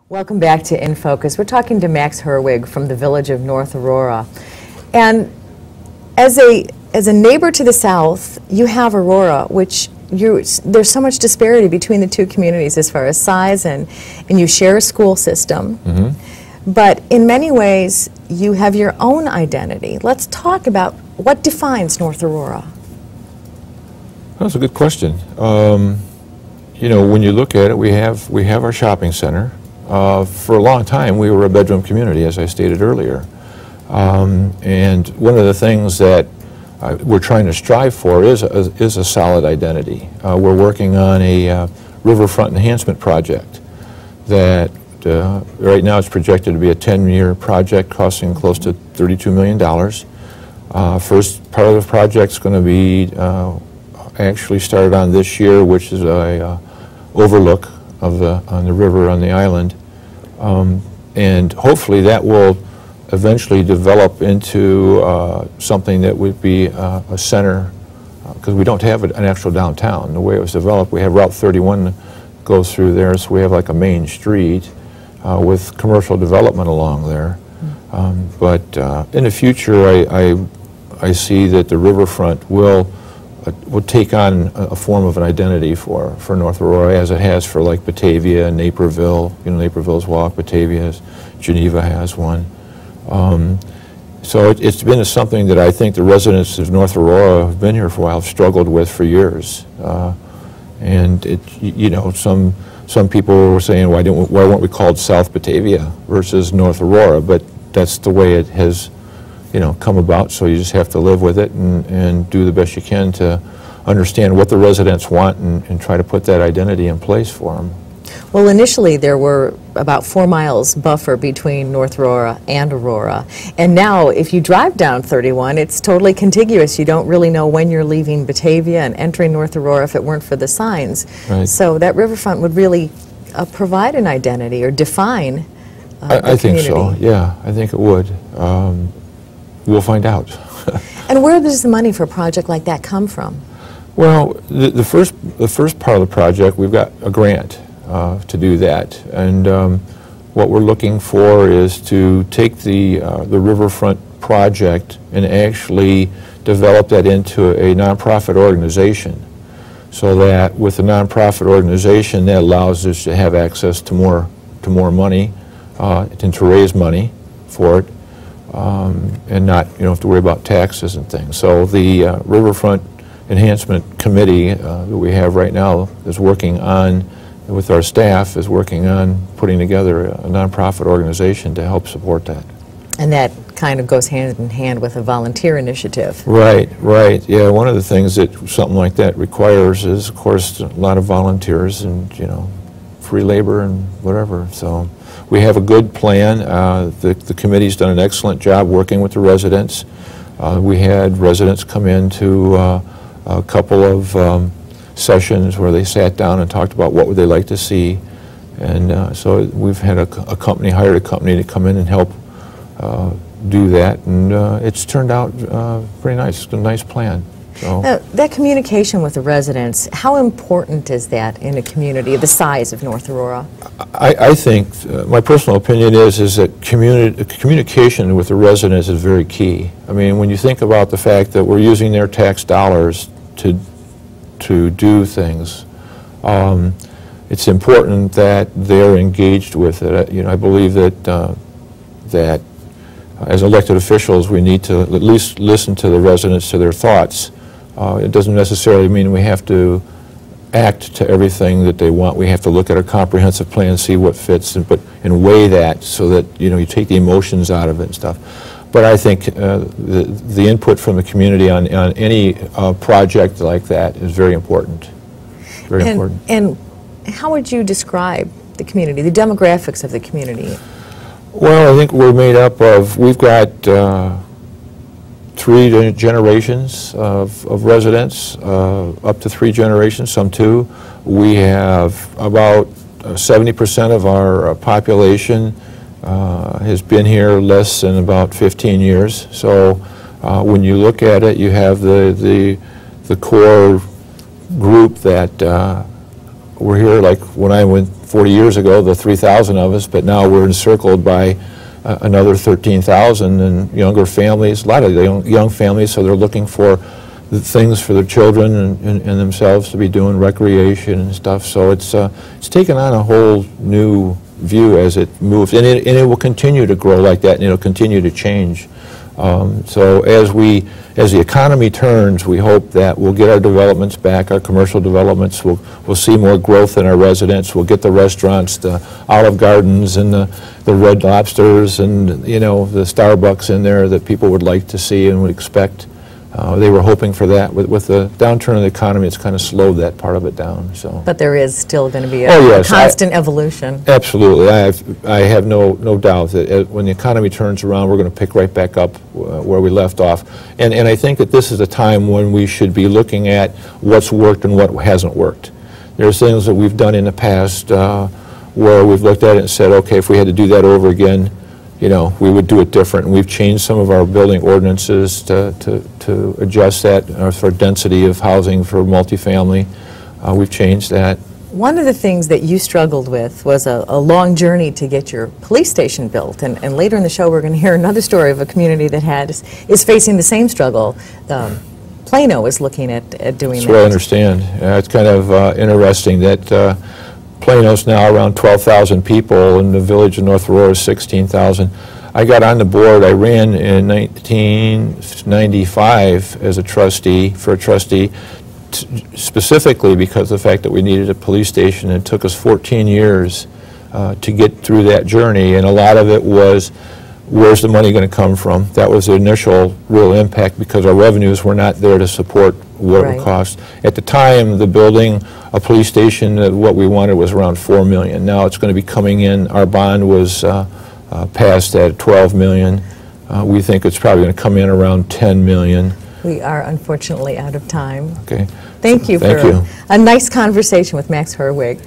Welcome back to In Focus. We're talking to Max Herwig from the village of North Aurora. And as a neighbor to the south, you have Aurora, which there's so much disparity between the two communities as far as size, and you share a school system. Mm-hmm. But in many ways, you have your own identity. Let's talk about what defines North Aurora. That's a good question. You know, when you look at it, we have our shopping center. For a long time, we were a bedroom community, as I stated earlier. And one of the things that we're trying to strive for is a solid identity. We're working on a riverfront enhancement project that right now it's projected to be a 10-year project costing close to $32 million. First part of the project is going to be actually started on this year, which is a overlook of on the river on the island, and hopefully that will eventually develop into something that would be a center, because we don't have an actual downtown. The way it was developed, we have Route 31 goes through there, so we have like a main street with commercial development along there. But in the future, I see that the riverfront will take on a form of an identity for North Aurora, as it has for like Batavia and Naperville. You know, Naperville's Walk, Batavia's, Geneva has one. So it's been something that I think the residents of North Aurora who've been here for a while have struggled with for years. And you know, some people were saying, why weren't we called South Batavia versus North Aurora? But that's the way it has, you know, come about, so you just have to live with it and do the best you can to understand what the residents want and try to put that identity in place for them. Well, initially there were about 4 miles buffer between North Aurora and Aurora, and now if you drive down 31, it's totally contiguous. You don't really know when you're leaving Batavia and entering North Aurora if it weren't for the signs. Right. So that riverfront would really provide an identity or define I think so, yeah, I think it would. We'll find out. And where does the money for a project like that come from? Well, the first part of the project, we've got a grant to do that, and what we're looking for is to take the riverfront project and actually develop that into a nonprofit organization, so that with a nonprofit organization that allows us to have access to more money and to raise money for it. And not, you know, have to worry about taxes and things. So the Riverfront Enhancement Committee that we have right now is working on, with our staff, is working on putting together a nonprofit organization to help support that. And that kind of goes hand in hand with a volunteer initiative. Right, right. Yeah, one of the things that something like that requires is, of course, a lot of volunteers and, you know, free labor and whatever. So we have a good plan. The committee's done an excellent job working with the residents. We had residents come into a couple of sessions where they sat down and talked about what would they like to see. And so we've had hired a company to come in and help do that. And it's turned out pretty nice. It's a nice plan. So. That communication with the residents, how important is that in a community of the size of North Aurora? I think, my personal opinion is that communication with the residents is very key. I mean, when you think about the fact that we're using their tax dollars to do things, it's important that they're engaged with it. You know, I believe that that as elected officials, we need to at least listen to the residents, to their thoughts. It doesn't necessarily mean we have to act to everything that they want. We have to look at a comprehensive plan, see what fits, and weigh that so that, you know, you take the emotions out of it and stuff. But I think the input from the community on any project like that is very important. Very important. And how would you describe the community, the demographics of the community? Well, I think we're made up of, we've got 3 generations of residents, up to 3 generations, some 2. We have about 70% of our population has been here less than about 15 years. So when you look at it, you have the core group that we're here like when I went 40 years ago, the 3,000 of us, but now we're encircled by another 13,000 and younger families, a lot of young families, so they're looking for the things for their children and themselves to be doing, recreation and stuff. So it's taken on a whole new view as it moves, and it will continue to grow like that, and it'll continue to change. So as the economy turns, we hope that we'll get our developments back, our commercial developments. We'll see more growth in our residents. We'll get the restaurants, the Olive Gardens, and the Red Lobsters, and the Starbucks in there that people would like to see and would expect. They were hoping for that. With the downturn of the economy, it's kind of slowed that part of it down. So, but there is still going to be a constant evolution. Absolutely. I have no doubt that when the economy turns around, we're going to pick right back up where we left off. And I think that this is a time when we should be looking at what's worked and what hasn't worked. There's things that we've done in the past where we've looked at it and said, okay, if we had to do that over again, we would do it different. And we've changed some of our building ordinances to adjust that for density of housing for multifamily. We've changed that. One of the things that you struggled with was a long journey to get your police station built. And later in the show, we're going to hear another story of a community that is facing the same struggle. Plano is looking at doing that. That's what I understand. It's kind of interesting that Plano's now around 12,000 people, and the village of North Aurora is 16,000. I got on the board. I ran in 1995 as a trustee, specifically because of the fact that we needed a police station. It took us 14 years to get through that journey, and a lot of it was, where's the money going to come from? That was the initial real impact, because our revenues were not there to support what it would cost. At the time, the building a police station, what we wanted was around $4 million. Now it's going to be coming in. Our bond was passed at $12 million. We think it's probably going to come in around $10 million. We are unfortunately out of time. Okay. Thank you for a nice conversation with Max Herwig.